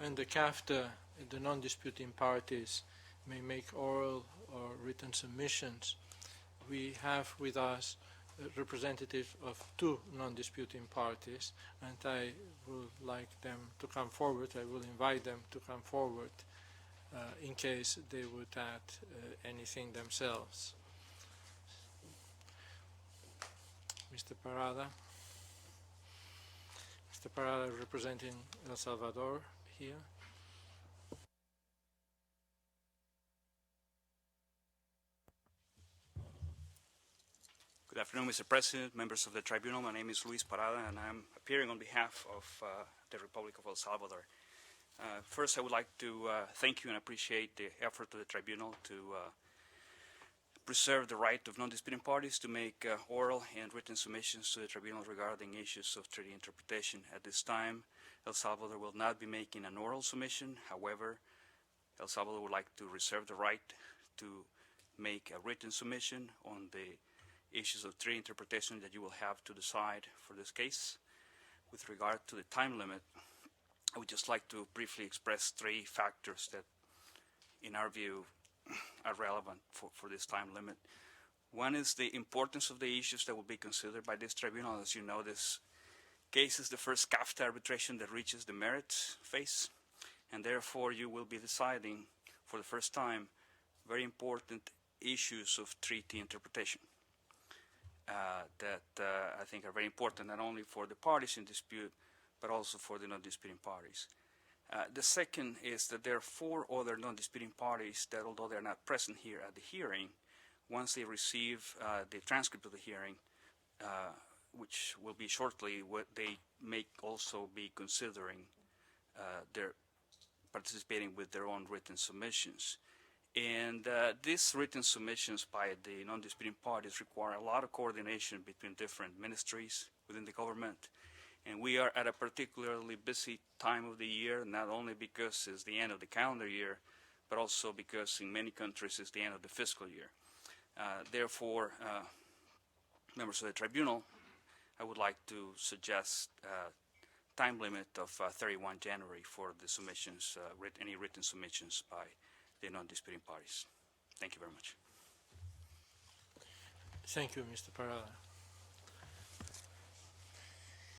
and the CAFTA, the non-disputing parties may make oral or written submissions. We have with us a representative of two non-disputing parties, and I would like them to come forward. I will invite them to come forward in case they would add anything themselves. Mr. Parada. Mr. Parada representing El Salvador here. Good afternoon, Mr. President, members of the Tribunal. My name is Luis Parada, and I'm appearing on behalf of the Republic of El Salvador. First, I would like to thank you and appreciate the effort of the Tribunal to preserve the right of non-disputing parties to make oral and written submissions to the Tribunal regarding issues of treaty interpretation. At this time, El Salvador will not be making an oral submission. However, El Salvador would like to reserve the right to make a written submission on the issues of treaty interpretation that you will have to decide for this case. With regard to the time limit, I would just like to briefly express three factors that, in our view, are relevant for this time limit. One is the importance of the issues that will be considered by this tribunal. As you know, this case is the first CAFTA arbitration that reaches the merits phase, and therefore you will be deciding for the first time very important issues of treaty interpretation that I think are very important not only for the parties in dispute but also for the non-disputing parties. The second is that there are four other non-disputing parties that, although they're not present here at the hearing, once they receive the transcript of the hearing, which will be shortly, what they may also be considering their participating with their own written submissions. And these written submissions by the non-disputing parties require a lot of coordination between different ministries within the government. And we are at a particularly busy time of the year, not only because it's the end of the calendar year, but also because in many countries it's the end of the fiscal year. Therefore, members of the tribunal, I would like to suggest a time limit of 31 January for the submissions, any written submissions by the non-disputing parties. Thank you very much. Thank you, Mr. Parada.